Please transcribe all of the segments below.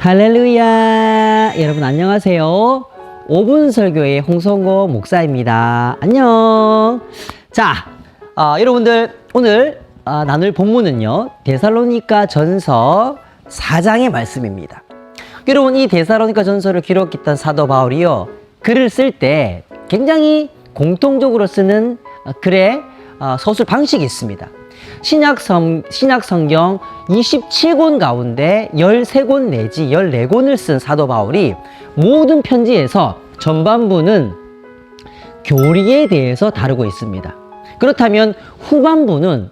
할렐루야! 여러분 안녕하세요. 5분 설교의 홍성호 목사입니다. 안녕! 자, 여러분들 오늘 나눌 본문은요. 데살로니가 전서 4장의 말씀입니다. 여러분 이 데살로니가 전서를 기록했던 사도 바울이요. 글을 쓸 때 굉장히 공통적으로 쓰는 글의 서술 방식이 있습니다. 신약 성경 27권 가운데 13권 내지 14권을 쓴 사도 바울이 모든 편지에서 전반부는 교리에 대해서 다루고 있습니다. 그렇다면 후반부는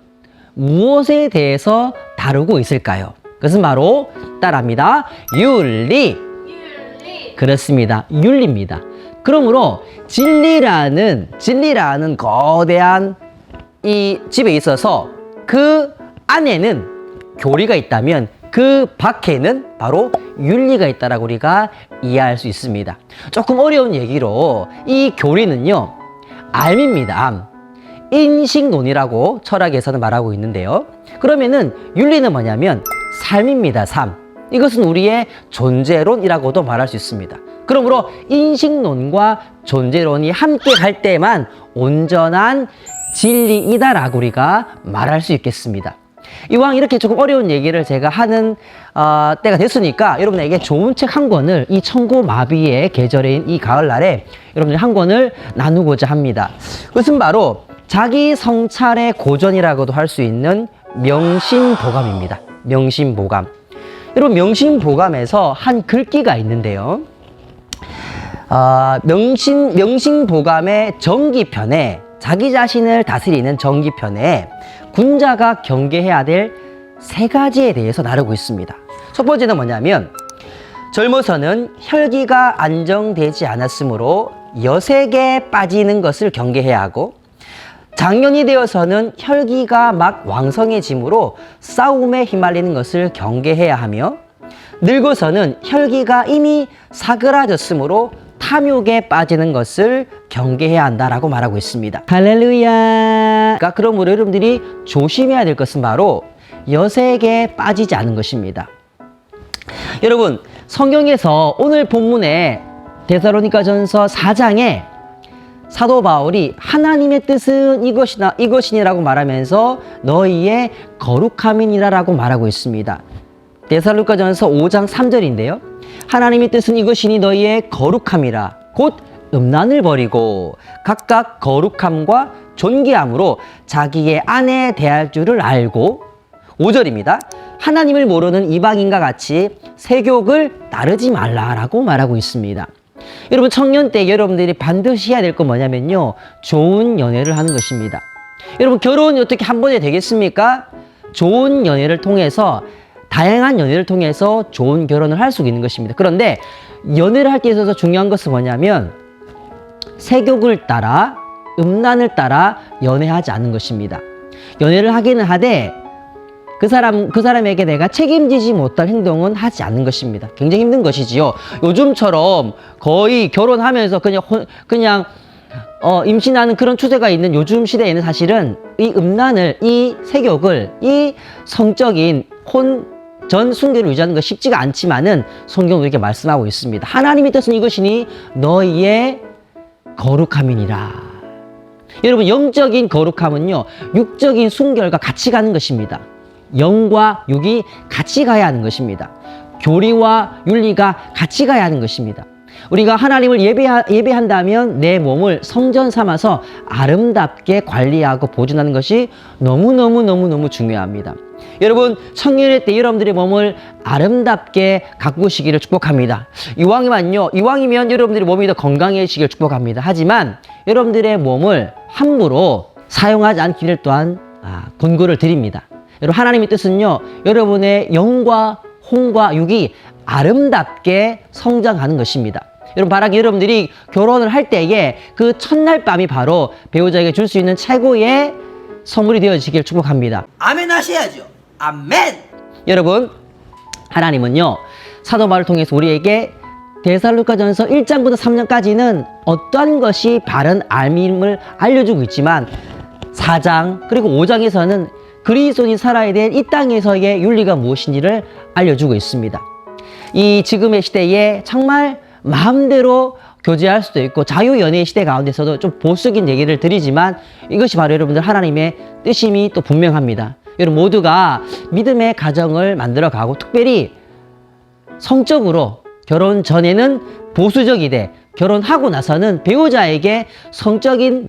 무엇에 대해서 다루고 있을까요? 그것은 바로 따라합니다. 윤리. 그렇습니다. 윤리입니다. 그러므로 진리라는 거대한 이 집에 있어서 그 안에는 교리가 있다면 그 밖에는 바로 윤리가 있다라고 우리가 이해할 수 있습니다. 조금 어려운 얘기로 이 교리는요, 암입니다. 인식론이라고 철학에서는 말하고 있는데요. 그러면은 윤리는 뭐냐면 삶입니다. 삶. 이것은 우리의 존재론이라고도 말할 수 있습니다. 그러므로 인식론과 존재론이 함께 갈 때만 온전한 진리이다라고 우리가 말할 수 있겠습니다. 이왕 이렇게 조금 어려운 얘기를 제가 하는 때가 됐으니까 여러분에게 좋은 책 한 권을 이 천고마비의 계절인 이 가을날에 여러분들 한 권을 나누고자 합니다. 그것은 바로 자기 성찰의 고전이라고도 할 수 있는 명심보감입니다. 명심보감. 여러분 명심보감에서 한 글귀가 있는데요. 명심보감의 정기편에 자기 자신을 다스리는 정기편에 군자가 경계해야 될 3가지에 대해서 나누고 있습니다. 첫 번째는 뭐냐면 젊어서는 혈기가 안정되지 않았으므로 여색에 빠지는 것을 경계해야 하고 장년이 되어서는 혈기가 막 왕성해지므로 싸움에 휘말리는 것을 경계해야 하며 늙어서는 혈기가 이미 사그라졌으므로 탐욕에 빠지는 것을 경계해야 한다라고 말하고 있습니다. 할렐루야. 그러므로 여러분들이 조심해야 될 것은 바로 여색에 빠지지 않은 것입니다. 여러분 성경에서 오늘 본문에 데살로니가 전서 4장에 사도 바울이 하나님의 뜻은 이것이니라고 말하면서 너희의 거룩함이니라고 말하고 있습니다. 데살로니가 전서 5장 3절인데요. 하나님의 뜻은 이것이니 너희의 거룩함이라 곧 음란을 버리고 각각 거룩함과 존귀함으로 자기의 아내 대할 줄을 알고 5절입니다. 하나님을 모르는 이방인과 같이 세욕을 따르지 말라라고 말하고 있습니다. 여러분 청년 때 여러분들이 반드시 해야 될 건 뭐냐면요. 좋은 연애를 하는 것입니다. 여러분 결혼이 어떻게 한 번에 되겠습니까? 좋은 연애를 통해서 다양한 연애를 통해서 좋은 결혼을 할 수 있는 것입니다. 그런데 연애를 할 때 있어서 중요한 것은 뭐냐면 세욕을 따라 음란을 따라 연애하지 않는 것입니다. 연애를 하기는 하되 그 사람에게 내가 책임지지 못할 행동은 하지 않는 것입니다. 굉장히 힘든 것이지요. 요즘처럼 거의 결혼하면서 그냥 임신하는 그런 추세가 있는 요즘 시대에는 사실은 이 음란을, 이 세욕을, 이 성적인 전 순결을 유지하는 것 쉽지가 않지만은 성경은 이렇게 말씀하고 있습니다. 하나님의 뜻은 이것이니 너희의 거룩함이니라. 여러분 영적인 거룩함은요 육적인 순결과 같이 가는 것입니다. 영과 육이 같이 가야 하는 것입니다. 교리와 윤리가 같이 가야 하는 것입니다. 우리가 하나님을 예배한다면 내 몸을 성전 삼아서 아름답게 관리하고 보존하는 것이 너무너무 중요합니다. 여러분 청년의 때 여러분들의 몸을 아름답게 가꾸시기를 축복합니다. 이왕이면 여러분들의 몸이 더 건강해지기를 축복합니다. 하지만 여러분들의 몸을 함부로 사용하지 않기를 또한 권고를 드립니다. 여러분 하나님의 뜻은요 여러분의 영과 혼과 육이 아름답게 성장하는 것입니다. 여러분 바라기 여러분들이 결혼을 할 때에 그 첫날 밤이 바로 배우자에게 줄 수 있는 최고의 선물이 되어지길 축복합니다. 아멘 하셔야죠. 아멘. 여러분 하나님은요 사도 바울을 통해서 우리에게 데살로니가 전서 1장부터 3장까지는 어떠한 것이 바른 알밈을 알려주고 있지만 4장 그리고 5장에서는 그리스도인이 살아야 될 이 땅에서의 윤리가 무엇인지를 알려주고 있습니다. 이 지금의 시대에 정말 마음대로 교제할 수도 있고 자유연애 시대 가운데서도 좀 보수적인 얘기를 드리지만 이것이 바로 여러분들 하나님의 뜻임이 또 분명합니다. 여러분 모두가 믿음의 가정을 만들어가고 특별히 성적으로 결혼 전에는 보수적이되 결혼하고 나서는 배우자에게 성적인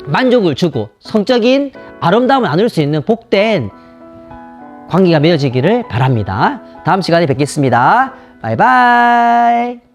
만족을 주고 성적인 아름다움을 나눌 수 있는 복된 관계가 맺어지기를 바랍니다. 다음 시간에 뵙겠습니다. 바이바이.